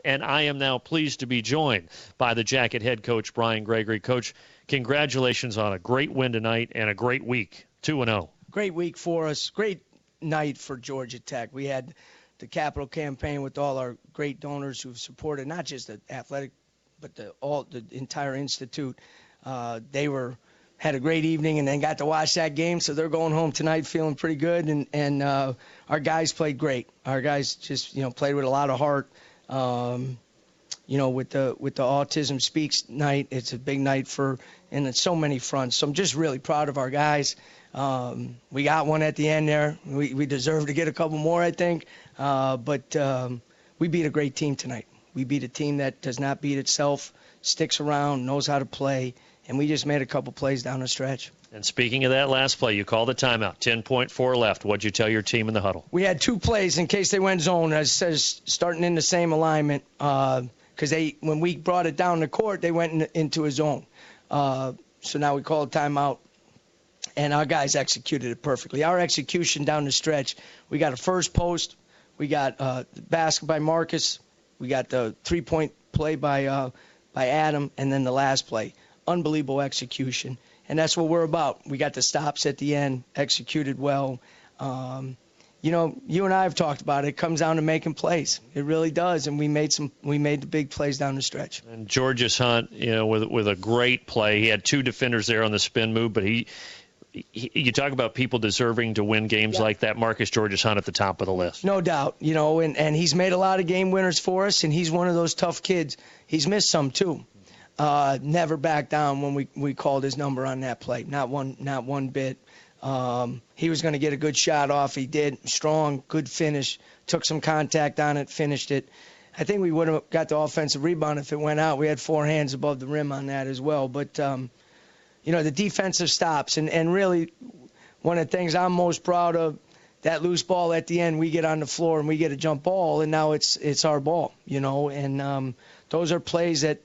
and I am now pleased to be joined by the Jacket head coach, Brian Gregory. Coach, congratulations on a great win tonight and a great week, 2-0. Great week for us. Great night for Georgia Tech. We had the Capital Campaign with all our great donors who've supported not just the athletic, but the entire institute. They had a great evening and then got to watch that game, so they're going home tonight feeling pretty good. And our guys played great. Our guys just played with a lot of heart. With the Autism Speaks night, it's a big night and it's so many fronts. So I'm just really proud of our guys. We got one at the end there. We deserve to get a couple more, I think. But we beat a great team tonight. We beat a team that does not beat itself, sticks around, knows how to play, and we just made a couple plays down the stretch. And speaking of that last play, you called a timeout, 10.4 left. What'd you tell your team in the huddle? We had two plays in case they went zone, as says, starting in the same alignment, because when we brought it down the court, they went into a zone. So now we called a timeout, and our guys executed it perfectly. Our execution down the stretch, we got a first post, we got the basket by Marcus, we got the three-point play by Adam, and then the last play. Unbelievable execution, and that's what we're about. We got the stops at the end, executed well. You and I have talked about it. It comes down to making plays. It really does, and we made the big plays down the stretch. And Georges Hunt, with a great play. He had two defenders there on the spin move, but you talk about people deserving to win games like that. Marcus Georges Hunt at the top of the list. No doubt, and he's made a lot of game winners for us, and he's one of those tough kids. He's missed some too. Never backed down when we called his number on that play. Not one bit. He was going to get a good shot off. He did. Strong, good finish. Took some contact on it, finished it. I think we would have got the offensive rebound if it went out. We had four hands above the rim on that as well. But, the defensive stops. And really, one of the things I'm most proud of, that loose ball at the end, we get on the floor and we get a jump ball, and now it's our ball, And those are plays that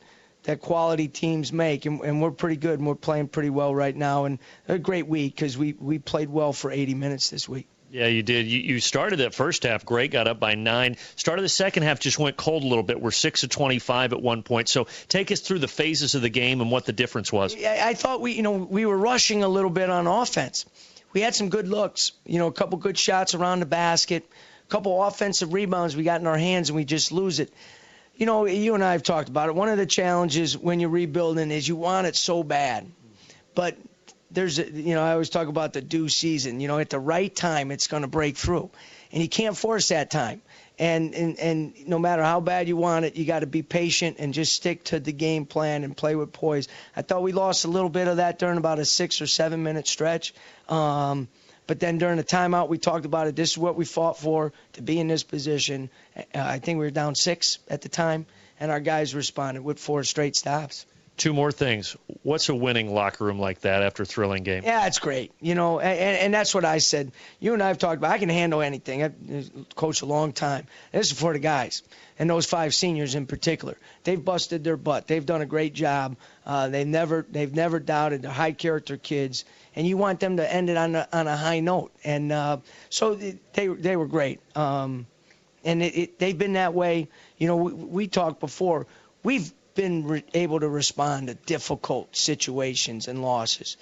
quality teams make, and we're pretty good, and we're playing pretty well right now. And a great week because we played well for 80 minutes this week. Yeah, you did. You started that first half great, got up by 9. Started the second half, just went cold a little bit. We're 6 of 25 at one point. So take us through the phases of the game and what the difference was. I thought we were rushing a little bit on offense. We had some good looks, a couple good shots around the basket, a couple offensive rebounds we got in our hands, and we just lose it. You and I have talked about it. One of the challenges when you're rebuilding is you want it so bad. But I always talk about the due season. At the right time, it's going to break through. And you can't force that time. And no matter how bad you want it, you got to be patient and just stick to the game plan and play with poise. I thought we lost a little bit of that during about a 6 or 7 minute stretch. But then during the timeout, we talked about it. This is what we fought for, to be in this position. I think we were down 6 at the time, and our guys responded with 4 straight stops. Two more things. What's a winning locker room like that after a thrilling game? Yeah, it's great. And that's what I said. You and I have talked about, I can handle anything. I've coached a long time. This is for the guys, and those 5 seniors in particular. They've busted their butt. They've done a great job. They've never doubted. They're high-character kids, and you want them to end it on a high note. And so they were great. And they've been that way. We talked before. We've been able to respond to difficult situations and losses,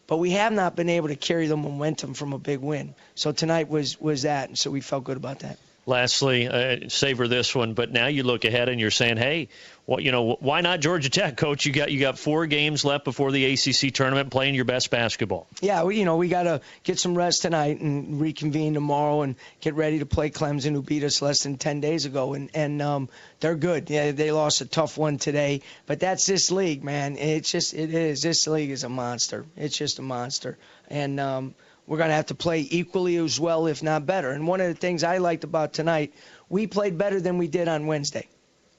but we have not been able to carry the momentum from a big win. So tonight was that, and so we felt good about that. Lastly, savor this one, but now you look ahead and you're saying, hey, why not Georgia Tech, Coach? You got 4 games left before the ACC tournament, playing your best basketball. Yeah, we got to get some rest tonight and reconvene tomorrow and get ready to play Clemson, who beat us less than 10 days ago, and they're good. Yeah, they lost a tough one today, but that's this league, man. It is. This league is a monster. It's just a monster, and we're going to have to play equally as well, if not better. And one of the things I liked about tonight, we played better than we did on Wednesday.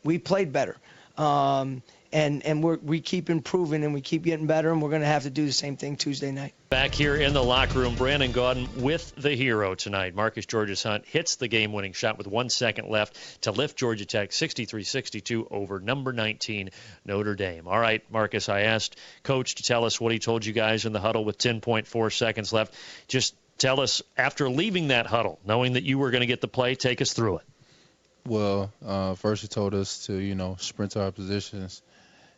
We played better. And we keep improving and we keep getting better, and we're going to have to do the same thing Tuesday night. Back here in the locker room, Brandon Gaudin with the hero tonight. Marcus Georges Hunt hits the game-winning shot with 1 second left to lift Georgia Tech 63-62 over number 19 Notre Dame. All right, Marcus, I asked Coach to tell us what he told you guys in the huddle with 10.4 seconds left. Just tell us, after leaving that huddle, knowing that you were going to get the play, take us through it. Well, first he told us to, sprint to our positions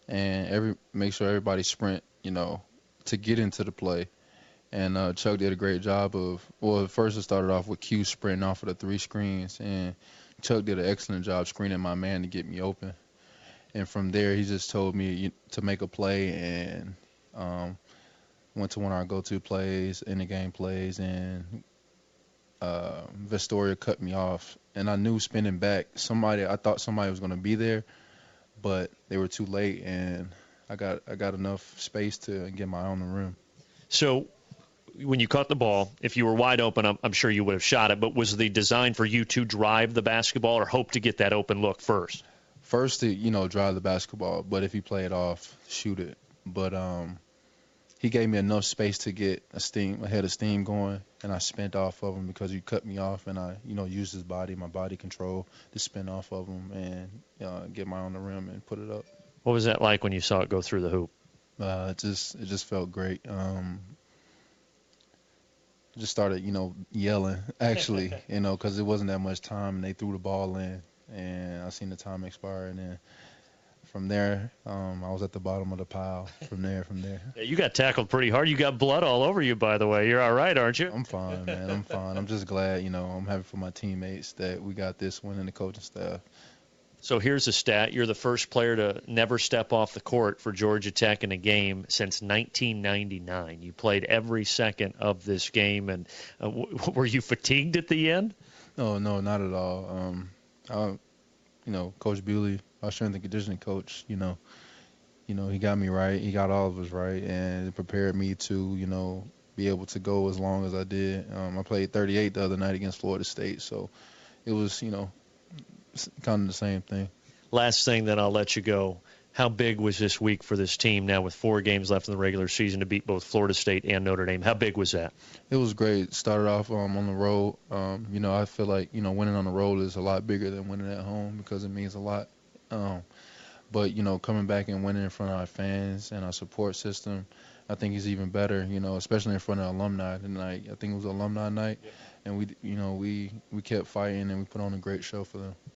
and make sure everybody sprint, to get into the play. And Chuck did a great job first it started off with Q sprinting off of the 3 screens, and Chuck did an excellent job screening my man to get me open. And from there, he just told me to make a play, and went to one of our go-to plays, in the game plays, and Vestoria cut me off. And I knew spinning back, I thought somebody was going to be there, but they were too late, and I got enough space to get my eye on the rim. So when you caught the ball, if you were wide open, I'm sure you would have shot it, but was the design for you to drive the basketball or hope to get that open look first? First to, drive the basketball, but if you play it off, shoot it. But he gave me enough space to get a head of steam going, and I spent off of him because he cut me off, and I, used my body control to spin off of him and get my eye on the rim and put it up. What was that like when you saw it go through the hoop? It just felt great. Just started, yelling, actually, because it wasn't that much time, and they threw the ball in, and I seen the time expire, and then from there, I was at the bottom of the pile. From there. Yeah, you got tackled pretty hard. You got blood all over you, by the way. You're all right, aren't you? I'm fine, man. I'm fine. I'm just glad, I'm happy for my teammates that we got this one and the coaching staff. So here's a stat. You're the first player to never step off the court for Georgia Tech in a game since 1999. You played every second of this game, and were you fatigued at the end? No, not at all. Coach Bewley, our strength and conditioning coach, he got me right. He got all of us right, and it prepared me to, be able to go as long as I did. I played 38 the other night against Florida State, so it was, kind of the same thing. Last thing, then I'll let you go. How big was this week for this team now with 4 games left in the regular season to beat both Florida State and Notre Dame? How big was that? It was great. Started off on the road. I feel like, winning on the road is a lot bigger than winning at home because it means a lot. But, coming back and winning in front of our fans and our support system, I think is even better, especially in front of alumni tonight. I think it was alumni night, and we kept fighting and we put on a great show for them.